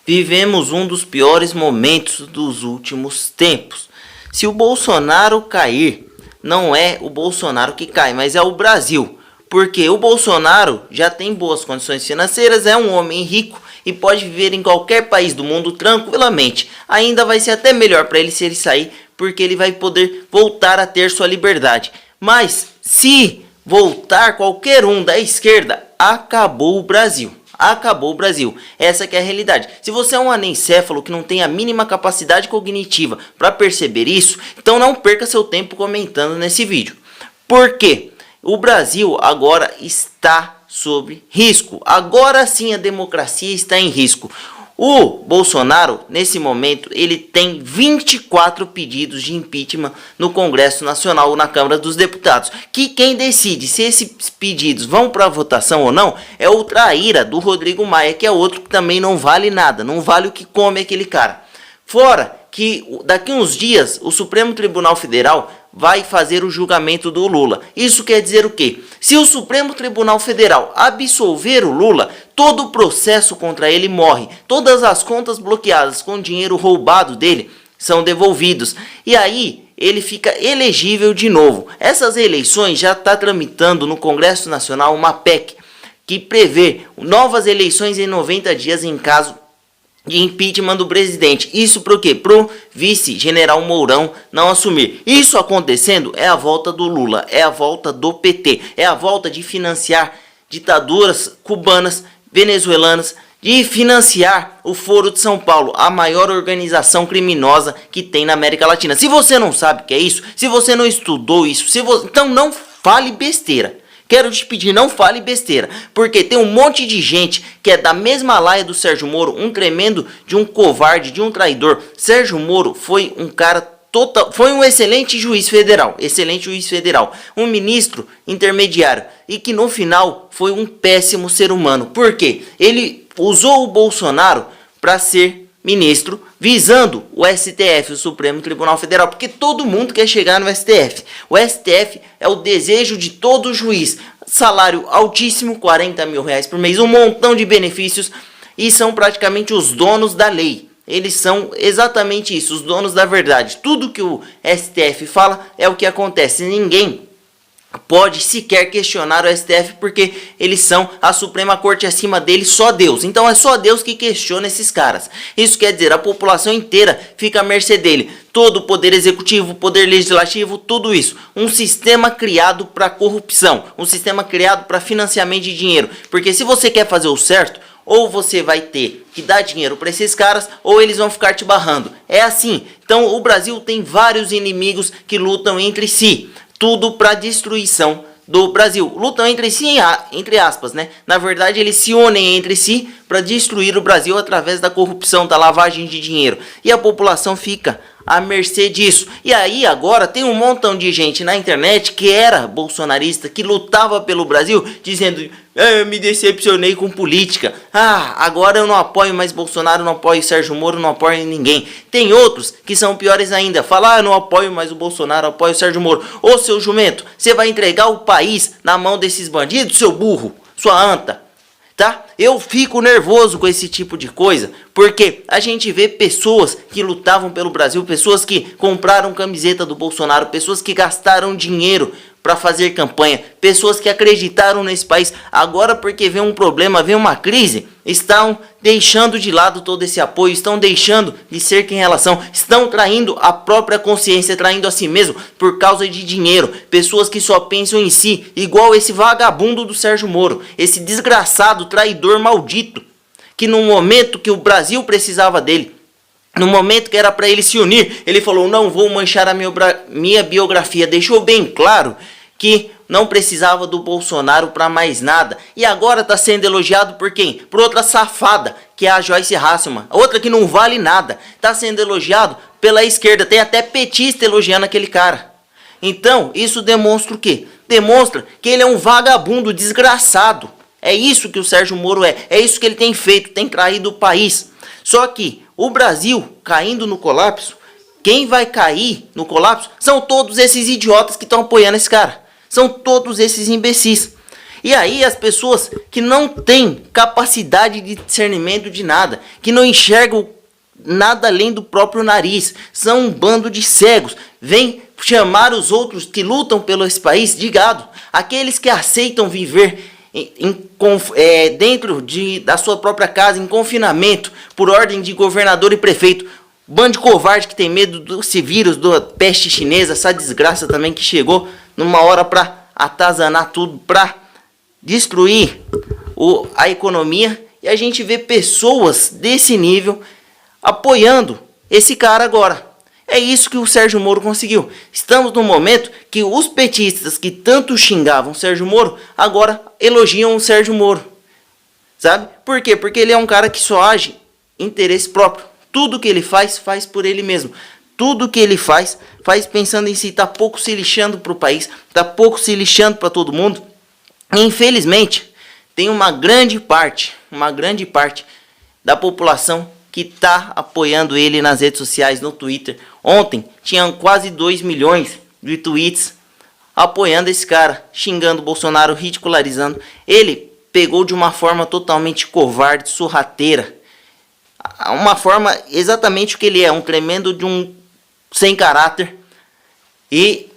Vivemos um dos piores momentos dos últimos tempos. Se o Bolsonaro cair, não é o Bolsonaro que cai, mas é o Brasil. Porque o Bolsonaro já tem boas condições financeiras, é um homem rico e pode viver em qualquer país do mundo tranquilamente. Ainda vai ser até melhor para ele se ele sair, porque ele vai poder voltar a ter sua liberdade. Mas se voltar qualquer um da esquerda, acabou o Brasil. Acabou o Brasil. Essa que é a realidade. Se você é um anencéfalo que não tem a mínima capacidade cognitiva para perceber isso, então não perca seu tempo comentando nesse vídeo. Por quê? O Brasil agora está sob risco. Agora sim a democracia está em risco. O Bolsonaro, nesse momento, ele tem 24 pedidos de impeachment no Congresso Nacional ou na Câmara dos Deputados. Que quem decide se esses pedidos vão para votação ou não é o traíra do Rodrigo Maia, que é outro que também não vale nada, não vale o que come aquele cara. Fora que daqui uns dias o Supremo Tribunal Federal vai fazer o julgamento do Lula. Isso quer dizer o quê? Se o Supremo Tribunal Federal absolver o Lula, todo o processo contra ele morre. Todas as contas bloqueadas com dinheiro roubado dele são devolvidos. E aí ele fica elegível de novo. Essas eleições já está tramitando no Congresso Nacional uma PEC que prevê novas eleições em 90 dias em caso de impeachment do presidente. Isso para o quê? Pro vice-general Mourão não assumir. Isso acontecendo é a volta do Lula, é a volta do PT, é a volta de financiar ditaduras cubanas, venezuelanas, de financiar o Foro de São Paulo, a maior organização criminosa que tem na América Latina. Se você não sabe o que é isso, se você não estudou isso, então não fale besteira. Quero te pedir, não fale besteira, porque tem um monte de gente que é da mesma laia do Sérgio Moro, um tremendo de um covarde, de um traidor. Sérgio Moro foi um cara foi um excelente juiz federal, um ministro intermediário e que no final foi um péssimo ser humano. Por quê? Ele usou o Bolsonaro para ser ministro, visando o STF, o Supremo Tribunal Federal, porque todo mundo quer chegar no STF. O STF é o desejo de todo juiz. Salário altíssimo, 40 mil reais por mês, um montão de benefícios e são praticamente os donos da lei. Eles são exatamente isso, os donos da verdade. Tudo que o STF fala é o que acontece. Ninguém pode sequer questionar o STF porque eles são a Suprema Corte, acima deles só Deus. Então é só Deus que questiona esses caras. Isso quer dizer, a população inteira fica à mercê dele. Todo o poder executivo, poder legislativo, tudo isso. Um sistema criado para corrupção, um sistema criado para financiamento de dinheiro. Porque se você quer fazer o certo, ou você vai ter que dar dinheiro para esses caras, ou eles vão ficar te barrando. É assim. Então o Brasil tem vários inimigos que lutam entre si. Tudo para destruição do Brasil. Lutam entre si, entre aspas, né? Na verdade, eles se unem entre si para destruir o Brasil através da corrupção, da lavagem de dinheiro. E a população fica à mercê disso. E aí agora tem um montão de gente na internet que era bolsonarista, que lutava pelo Brasil, dizendo: eu me decepcionei com política. Agora eu não apoio mais Bolsonaro, não apoio Sérgio Moro, não apoio ninguém. Tem outros que são piores ainda. Falar: eu não apoio mais o Bolsonaro, apoio o Sérgio Moro. Ô seu jumento, você vai entregar o país na mão desses bandidos, seu burro, sua anta. Tá? Eu fico nervoso com esse tipo de coisa, porque a gente vê pessoas que lutavam pelo Brasil, pessoas que compraram camiseta do Bolsonaro, pessoas que gastaram dinheiro para fazer campanha, pessoas que acreditaram nesse país, agora porque vem um problema, vem uma crise, estão deixando de lado todo esse apoio, estão deixando de ser quem elas são, estão traindo a própria consciência, traindo a si mesmo por causa de dinheiro, pessoas que só pensam em si, igual esse vagabundo do Sérgio Moro, esse desgraçado, traidor maldito, que no momento que o Brasil precisava dele, no momento que era para ele se unir, ele falou: não vou manchar a minha biografia. Deixou bem claro que não precisava do Bolsonaro para mais nada. E agora está sendo elogiado por quem? Por outra safada, que é a Joyce Hasselman. Outra que não vale nada. Está sendo elogiado pela esquerda. Tem até petista elogiando aquele cara. Então, isso demonstra o quê? Demonstra que ele é um vagabundo desgraçado. É isso que o Sérgio Moro é. É isso que ele tem feito. Tem traído o país. Só que o Brasil caindo no colapso, quem vai cair no colapso são todos esses idiotas que estão apoiando esse cara. São todos esses imbecis. E aí as pessoas que não têm capacidade de discernimento de nada, que não enxergam nada além do próprio nariz, são um bando de cegos, vêm chamar os outros que lutam pelo esse país de gado. Aqueles que aceitam viver dentro da sua própria casa, em confinamento, por ordem de governador e prefeito. Bando de covarde que tem medo desse vírus, da peste chinesa, essa desgraça também que chegou numa hora para atazanar tudo, para destruir a economia. E a gente vê pessoas desse nível apoiando esse cara agora. É isso que o Sérgio Moro conseguiu. Estamos num momento que os petistas que tanto xingavam o Sérgio Moro, agora elogiam o Sérgio Moro. Sabe? Por quê? Porque ele é um cara que só age em interesse próprio. Tudo que ele faz, faz por ele mesmo. Tudo que ele faz, faz pensando em si. Está pouco se lixando para o país. Está pouco se lixando para todo mundo. E, infelizmente, tem uma grande parte da população que está apoiando ele nas redes sociais, no Twitter. Ontem tinham quase 2 milhões de tweets apoiando esse cara, xingando o Bolsonaro, ridicularizando. Ele pegou de uma forma totalmente covarde, sorrateira. Uma forma exatamente o que ele é, um tremendo de um sem caráter. E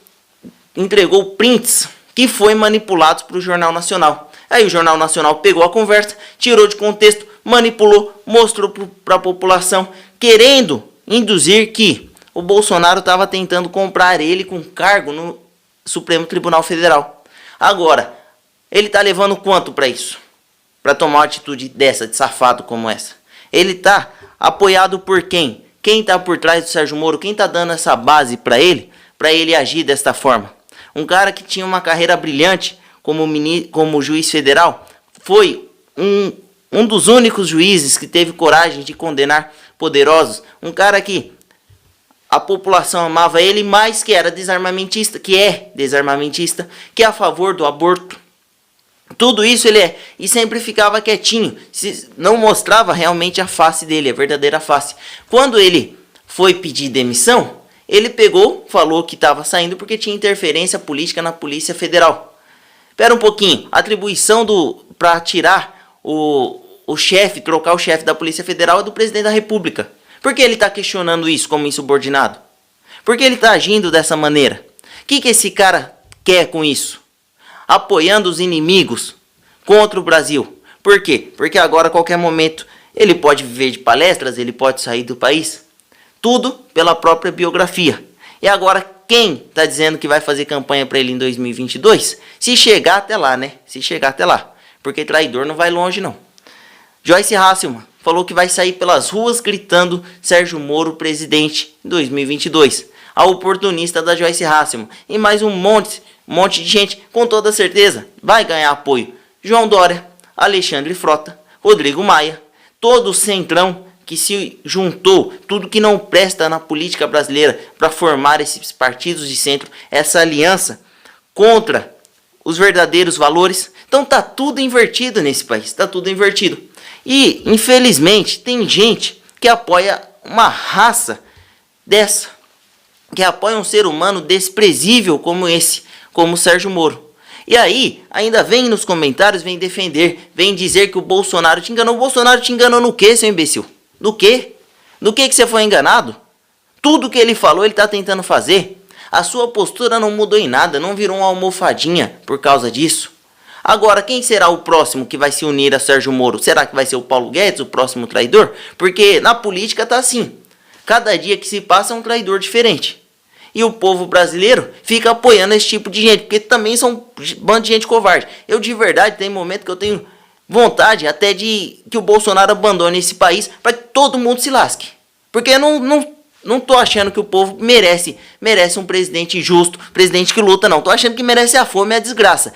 entregou prints que foi manipulados para o Jornal Nacional. Aí o Jornal Nacional pegou a conversa, tirou de contexto, manipulou, mostrou para a população, querendo induzir que o Bolsonaro estava tentando comprar ele com cargo no Supremo Tribunal Federal. Agora, ele está levando quanto para isso? Para tomar uma atitude dessa, de safado como essa? Ele está apoiado por quem? Quem está por trás do Sérgio Moro? Quem está dando essa base para ele agir desta forma? Um cara que tinha uma carreira brilhante como juiz federal, foi um dos únicos juízes que teve coragem de condenar poderosos. Um cara que a população amava ele, mas que era desarmamentista, que é a favor do aborto. Tudo isso ele é, e sempre ficava quietinho, não mostrava realmente a face dele, a verdadeira face. Quando ele foi pedir demissão, ele pegou, falou que estava saindo porque tinha interferência política na Polícia Federal. Espera um pouquinho, a atribuição para tirar o chefe, trocar o chefe da Polícia Federal é do presidente da República. Por que ele está questionando isso como insubordinado? Por que ele está agindo dessa maneira? O que esse cara quer com isso? Apoiando os inimigos contra o Brasil. Por quê? Porque agora a qualquer momento ele pode viver de palestras, ele pode sair do país. Tudo pela própria biografia. E agora quem está dizendo que vai fazer campanha para ele em 2022? Se chegar até lá, né? Se chegar até lá. Porque traidor não vai longe, não. Joyce Hasselman falou que vai sair pelas ruas gritando Sérgio Moro presidente em 2022. A oportunista da Joyce Hasselman. E mais um monte de gente, com toda certeza, vai ganhar apoio. João Dória, Alexandre Frota, Rodrigo Maia, todo o centrão que se juntou, tudo que não presta na política brasileira para formar esses partidos de centro, essa aliança contra os verdadeiros valores. Então tá tudo invertido nesse país, tá tudo invertido. E, infelizmente, tem gente que apoia uma raça dessa, que apoia um ser humano desprezível como esse, como o Sérgio Moro. E aí, ainda vem nos comentários, vem defender, vem dizer que o Bolsonaro te enganou. O Bolsonaro te enganou no quê, seu imbecil? Do quê? Do que você foi enganado? Tudo que ele falou, ele está tentando fazer. A sua postura não mudou em nada, não virou uma almofadinha por causa disso. Agora, quem será o próximo que vai se unir a Sérgio Moro? Será que vai ser o Paulo Guedes, o próximo traidor? Porque na política tá assim. Cada dia que se passa é um traidor diferente. E o povo brasileiro fica apoiando esse tipo de gente, porque também são um bando de gente covarde. Eu de verdade, tem momento que eu tenho vontade até de que o Bolsonaro abandone esse país para que todo mundo se lasque. Porque eu não tô achando que o povo merece um presidente justo, presidente que luta, não. Tô achando que merece a fome e a desgraça.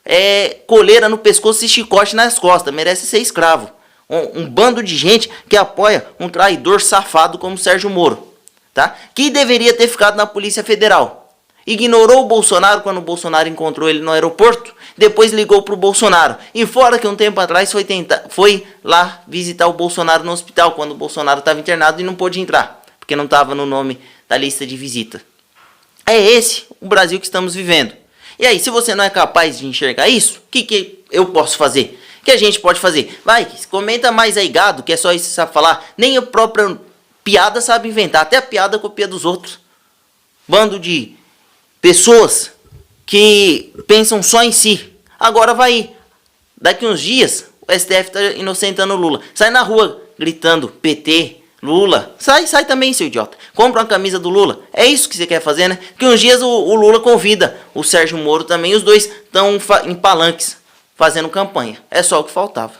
É coleira no pescoço e chicote nas costas, merece ser escravo. Um bando de gente que apoia um traidor safado como Sérgio Moro, tá? Que deveria ter ficado na Polícia Federal. Ignorou o Bolsonaro quando o Bolsonaro encontrou ele no aeroporto, depois ligou pro Bolsonaro. E fora que um tempo atrás foi lá visitar o Bolsonaro no hospital, quando o Bolsonaro estava internado e não pôde entrar, porque não estava no nome da lista de visita. É esse o Brasil que estamos vivendo. E aí, se você não é capaz de enxergar isso, o que eu posso fazer? O que a gente pode fazer? Vai, comenta mais aí, gado, que é só isso que você sabe falar. Nem a própria piada sabe inventar, até a piada copia dos outros. Bando de pessoas que pensam só em si. Agora vai, daqui uns dias, o STF tá inocentando o Lula. Sai na rua gritando PT, Lula. Sai também, seu idiota. Compra uma camisa do Lula. É isso que você quer fazer, né? Que uns dias o Lula convida o Sérgio Moro também. Os dois estão em palanques fazendo campanha. É só o que faltava.